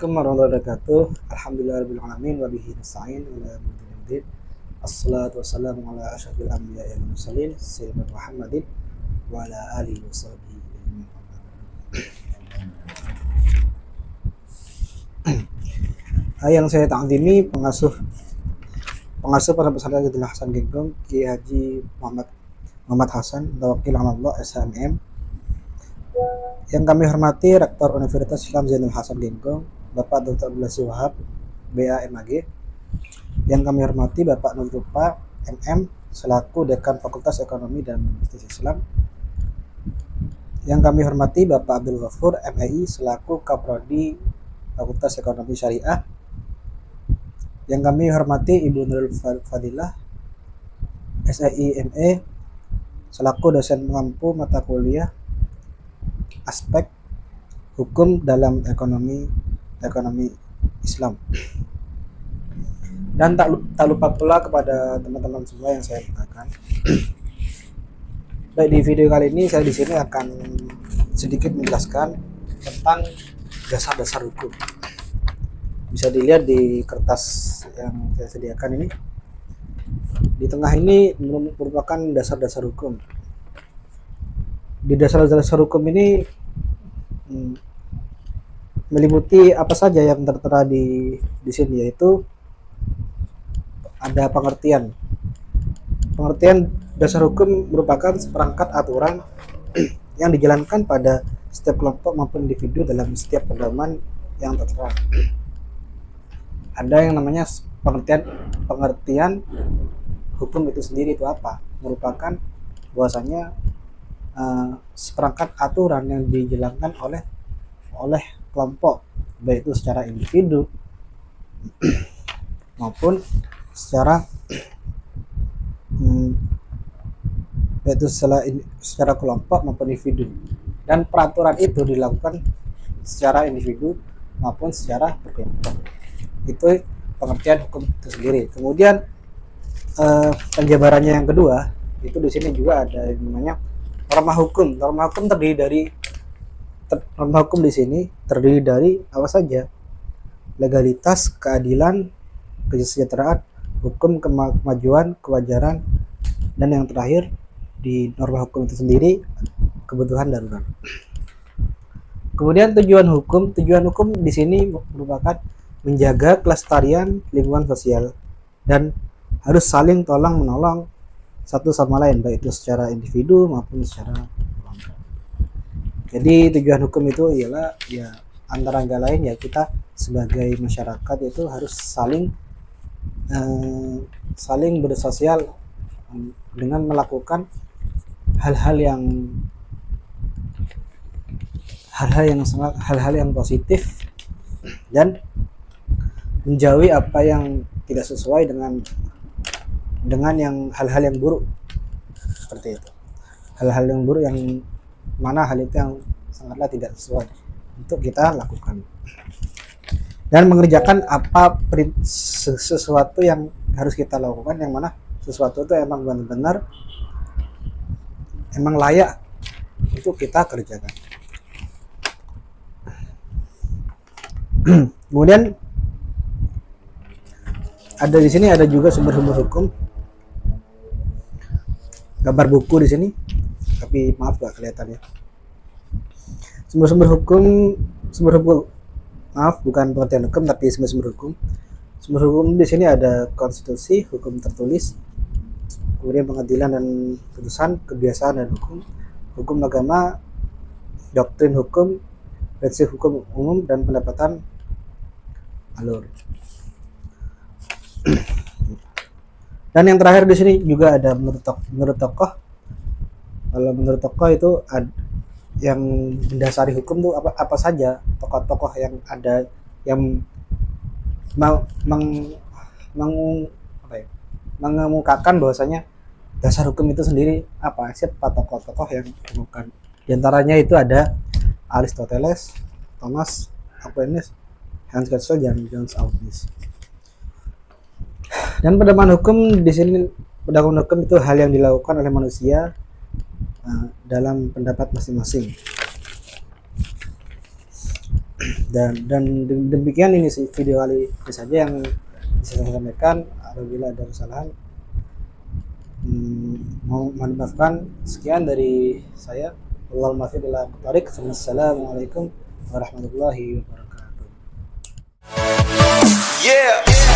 Assalamualaikum warahmatullahi wabarakatuh. Alhamdulillahirabbil alamin wa bihi nasta'in wa la ilaha Assalatu wassalamu ala asyrafil anbiya'i wal mursalin sayyidina Muhammadin wa ala alihi washabihi ajmain. Yang saya ta'zimi pengasuh Pondok Pesantren Sayyidina Hasan Genggong, Kiai Haji Muhammad Hasan Tawakil Allah SHMM. Yang kami hormati Rektor Universitas Islam Zainul Hasan Genggong, Bapak Dr. Abdullah Wahab, BA MAG. Yang kami hormati Bapak Nur Tupa MM selaku Dekan Fakultas Ekonomi dan Bisnis Islam. Yang kami hormati Bapak Abdul Ghafur MAI selaku Kaprodi Fakultas Ekonomi Syariah. Yang kami hormati Ibu Nurul Fadilah SIME selaku dosen pengampu mata kuliah aspek hukum dalam ekonomi Islam. Dan tak lupa pula kepada teman-teman semua yang saya banggakan. Baik, di video kali ini saya di sini akan sedikit menjelaskan tentang dasar-dasar hukum. Bisa dilihat di kertas yang saya sediakan ini. Di tengah ini merupakan dasar-dasar hukum. Di dasar-dasar hukum ini meliputi apa saja yang tertera di sini, yaitu ada pengertian dasar hukum merupakan seperangkat aturan yang dijalankan pada setiap kelompok maupun individu dalam setiap pedoman yang tertera. Ada yang namanya pengertian hukum itu sendiri. Itu apa? Merupakan bahwasanya seperangkat aturan yang dijalankan oleh kelompok, baik itu secara individu maupun secara secara kelompok maupun individu, dan peraturan itu dilakukan secara individu maupun secara berkelompok. Itu pengertian hukum itu sendiri. Kemudian penjabarannya yang kedua, itu di sini juga ada yang namanya norma hukum. Norma hukum di sini terdiri dari apa saja? Legalitas, keadilan, kesejahteraan, hukum, kemajuan, kewajaran, dan yang terakhir di norma hukum itu sendiri kebutuhan darurat. Kemudian tujuan hukum di sini merupakan menjaga kelestarian lingkungan sosial dan harus saling tolong menolong satu sama lain, baik itu secara individu maupun secara kelompok. Jadi tujuan hukum itu ialah antara lain kita sebagai masyarakat itu harus saling bersosial dengan melakukan hal-hal yang positif dan menjauhi apa yang tidak sesuai dengan yang hal-hal yang buruk. Seperti itu, hal-hal yang buruk yang mana hal itu yang sangatlah tidak sesuai untuk kita lakukan, dan mengerjakan sesuatu yang harus kita lakukan, yang mana sesuatu itu emang benar-benar emang layak untuk kita kerjakan. Kemudian ada di sini ada juga sumber-sumber hukum, gambar buku di sini, tapi maaf gak kelihatan ya. Sumber hukum, maaf, bukan pengertian hukum tapi sumber hukum. Sumber hukum di sini ada konstitusi, hukum tertulis, kemudian pengadilan dan putusan, kebiasaan dan hukum agama, doktrin hukum, prinsip hukum umum, dan pendapatan alur. Dan yang terakhir di sini juga ada menurut tokoh. Kalau menurut tokoh itu yang mendasari hukum tuh apa saja tokoh-tokoh yang ada yang mengemukakan bahwasanya dasar hukum itu sendiri apa? Siapa tokoh-tokoh yang menemukan? Di antaranya itu ada Aristoteles, Thomas Aquinas, Hans Kelsen, dan John August. Dan pedoman hukum di sini, pedoman hukum itu hal yang dilakukan oleh manusia dalam pendapat masing-masing. Demikian ini sih video kali ini saja yang bisa saya sampaikan. Apabila ada kesalahan, mohon dimaafkan. Sekian dari saya. Wallahul muwaffiq. Assalamualaikum warahmatullahi wabarakatuh. Yeah.